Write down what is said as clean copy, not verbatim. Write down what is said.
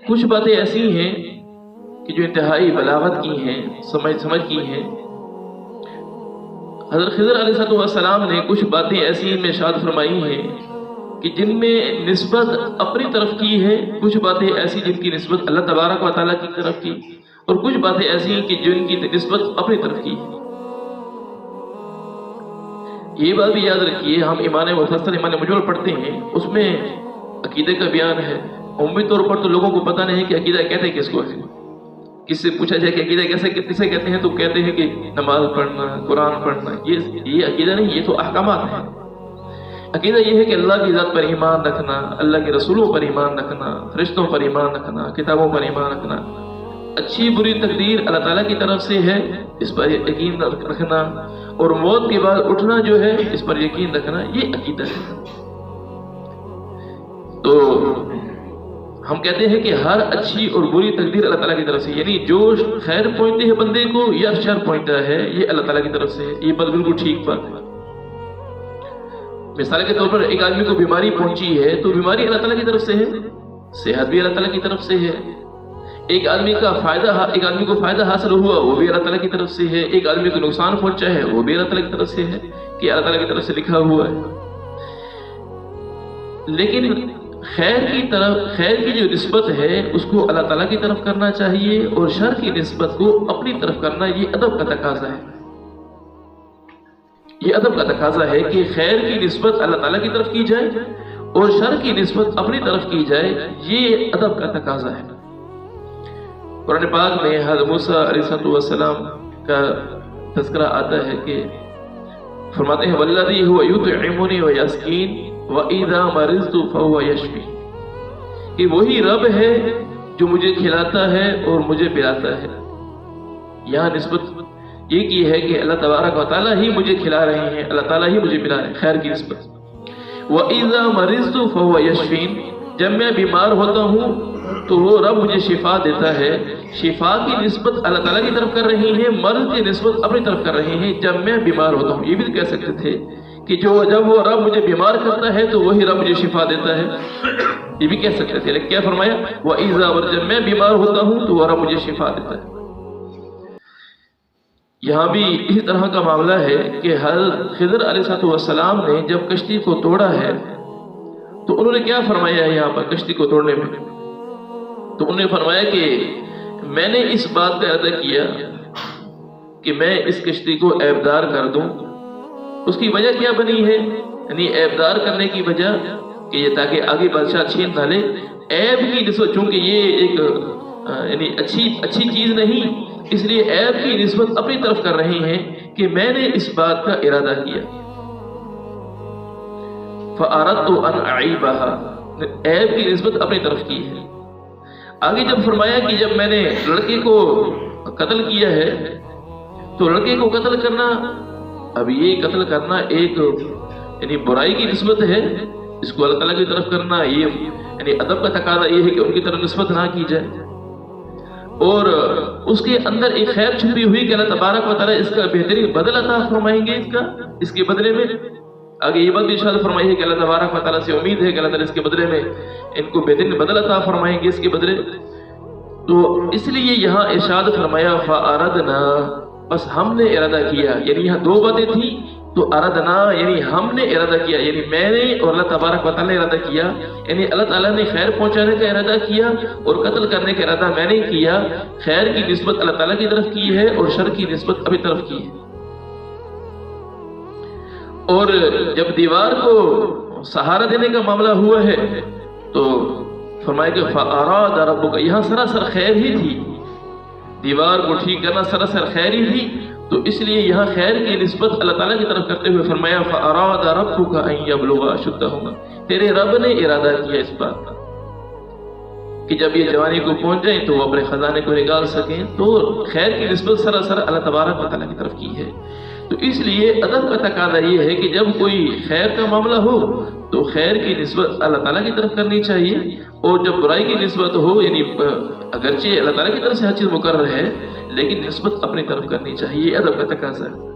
کچھ باتیں ایسی ہیں کہ جو انتہائی بلاغت کی ہیں، سمجھ کی ہیں۔ حضرت خضر علیہ السلام نے کچھ باتیں ایسی میں ارشاد فرمائی ہیں کہ جن میں نسبت اپنی طرف کی ہے، کچھ باتیں ایسی جن کی نسبت اللہ تبارک و تعالیٰ کی طرف کی، اور کچھ باتیں ایسی ہیں کہ جن کی نسبت اپنی طرف کی ہے۔ یہ بات بھی یاد رکھیے، ہم ایمان مفصل ایمان مجمل پڑھتے ہیں، اس میں عقیدے کا بیان ہے۔ عمومی طور پر تو لوگوں کو پتہ نہیں ہے کہ عقیدہ کہتے ہیں کس کو ہے۔ کس سے پوچھا جائے کہ عقیدہ کسے کہتے ہیں تو کہتے ہیں کہ نماز پڑھنا، قرآن پڑھنا۔ یہ عقیدہ نہیں، یہ تو احکامات ہیں۔ عقیدہ یہ ہے کہ اللہ کی ذات پر ایمان رکھنا، اللہ کے رسولوں پر ایمان رکھنا، فرشتوں پر ایمان رکھنا، کتابوں پر ایمان رکھنا، اچھی بری تقدیر اللہ تعالیٰ کی طرف سے ہے اس پر یقین رکھنا، اور موت کے بعد اٹھنا جو ہے اس پر یقین رکھنا، یہ عقیدہ ہے۔ تو ہم کہتے ہیں کہ ہر اچھی اور بری تقدیر اللہ تعالیٰ کی طرف سے، یعنی جو خیر پہنچتی ہے بندے کو یا شر پہنچتا ہے، یہ اللہ تعالیٰ کی طرف سے ہے۔ یہ بات بالکل ٹھیک بات ہے۔ مثال کے طور پر ایک آدمی کو بیماری پہنچی ہے تو بیماری اللہ تعالیٰ کی طرف سے ہے، صحت بھی اللہ تعالیٰ کی طرف سے ہے۔ ایک آدمی کو فائدہ حاصل ہوا، وہ بھی اللہ تعالیٰ کی طرف سے ہے۔ ایک آدمی کو نقصان پہنچا ہے، وہ بھی اللہ تعالیٰ کی طرف سے ہے، کہ اللہ تعالیٰ کی طرف سے لکھا ہوا ہے۔ لیکن خیر کی جو نسبت ہے اس کو اللہ تعالیٰ کی طرف کرنا چاہیے، اور شر کی نسبت کو اپنی طرف کرنا، یہ ادب کا تقاضا ہے۔ یہ ادب کا تقاضا ہے کہ خیر کی نسبت اللہ تعالیٰ کی طرف کی جائے اور شر کی نسبت اپنی طرف کی جائے، یہ ادب کا تقاضا ہے۔ قرآن پاک میں حضرت موسیٰ علیہ السلام کا تذکرہ آتا ہے کہ فرماتے ہیں والذی هو یطعمنی ویسقین وَإِذَا مَرِضْتُ فَهُوَ يَشْفِي، کہ وہی رب ہے جو مجھے کھلاتا ہے اور مجھے پلاتا ہے۔ یہاں نسبت یہ کی ہے کہ اللہ تبارک و تعالیٰ ہی مجھے کھلا رہے ہیں، اللہ تعالیٰ ہی مجھے پلا رہے ہیں، خیر کی نسبت۔ وَإِذَا مَرِضْتُ فَهُوَ يَشْفِينِ، جب میں بیمار ہوتا ہوں تو وہ رب مجھے شفا دیتا ہے۔ شفا کی نسبت اللہ تعالیٰ کی طرف کر رہے ہیں، مرض کی نسبت اپنی طرف کر رہے ہیں جب میں بیمار ہوتا ہوں۔ یہ بھی کہہ سکتے تھے کہ جب وہ رب مجھے بیمار کرتا ہے تو وہی رب مجھے شفا دیتا ہے، یہ بھی کہہ سکتے تھے، لیکن کیا فرمایا وَإِذَا، جب میں بیمار ہوتا ہوں تو وہ رب مجھے شفا دیتا ہے۔ یہاں بھی اسی طرح کا معاملہ ہے کہ حضرت خضر علیہ السلام نے جب کشتی کو توڑا ہے تو انہوں نے کیا فرمایا ہے یہاں پر کشتی کو توڑنے میں؟ تو انہوں نے فرمایا کہ میں نے اس بات کا ارادہ کیا کہ میں اس کشتی کو عیبدار کر دوں۔ اس کی وجہ کیا بنی ہے؟ یعنی عیبدار کرنے کی وجہ کہ یہ تاکہ آگے بادشاہ چھین نہ لے، عیب کی نسبت، چونکہ یہ ایک یعنی اچھی چیز نہیں، اس لیے عیب کی نسبت اپنی طرف کر رہے ہیں کہ میں نے اس بات کا ارادہ کیا۔ فَأَرَدْتُ أَنْ أَعِيبَهَا، عیب کی نسبت اپنی طرف کی ہے۔ آگے جب فرمایا کہ جب میں نے لڑکے کو قتل کیا ہے تو لڑکے کو قتل کرنا، اب یہ قتل کرنا ایک یعنی برائی کی نسبت ہے، اس کو اللہ تعالیٰ کی طرف کرنا، یہ یعنی ادب کا تقاضا یہ ہے کہ ان کی طرف نسبت نہ کی جائے، اور اس کے اندر ایک خیر چھپی ہوئی کہ اللہ تبارک و تعالیٰ اس کا بہترین بدل عطا فرمائیں گے، اس کے بدلے میں۔ آگے یہ بات بھی ارشاد فرمائی ہے کہ اللہ تبارک و تعالیٰ سے امید ہے کہ اللہ تعالیٰ اس کے بدلے میں ان کو بہترین بدل عطا فرمائیں گے اس کے بدلے۔ تو اس لیے یہاں ارشاد فرمایا فَأَرَدْنَا، بس ہم نے ارادہ کیا، یعنی یہاں دو باتیں تھیں، تو اردنا یعنی ہم نے ارادہ کیا، یعنی میں نے اور اللہ تبارک و تعالیٰ نے ارادہ کیا، یعنی اللہ تعالیٰ نے خیر پہنچانے کا ارادہ کیا اور قتل کرنے کا ارادہ میں نے کیا۔ خیر کی نسبت اللہ تعالیٰ کی طرف کی ہے اور شر کی نسبت اپنی طرف کی ہے۔ اور جب دیوار کو سہارا دینے کا معاملہ ہوا ہے تو فرمایا کہ فَأَرَادَ رَبُّكَ، یہاں سراسر خیر ہی تھی، دیوار کو ٹھیک کرنا سراسر خیر ہی تھی، تو اس لیے یہاں خیر کی نسبت اللہ تعالیٰ کی طرف کرتے ہوئے فرمایا فَأَرَادَ رَبُّكَ أَن يَبْلُغَ أَشُدَّهُمَا، تیرے رب نے ارادہ کیا اس بات کا کہ جب یہ جوانی کو پہنچ جائیں تو وہ اپنے خزانے کو نکال سکیں۔ تو خیر کی نسبت سراسر اللہ تبارک و تعالیٰ کی طرف کی ہے۔ تو اس لیے ادب کا تقاضا یہ ہے کہ جب کوئی خیر کا معاملہ ہو تو خیر کی نسبت اللہ تعالیٰ کی طرف کرنی چاہیے، اور جب برائی کی نسبت ہو یعنی اگرچہ اللہ تعالیٰ کی طرف سے ہر چیز مقرر ہے لیکن نسبت اپنی طرف کرنی چاہیے، ادب کا تقاضا ہے۔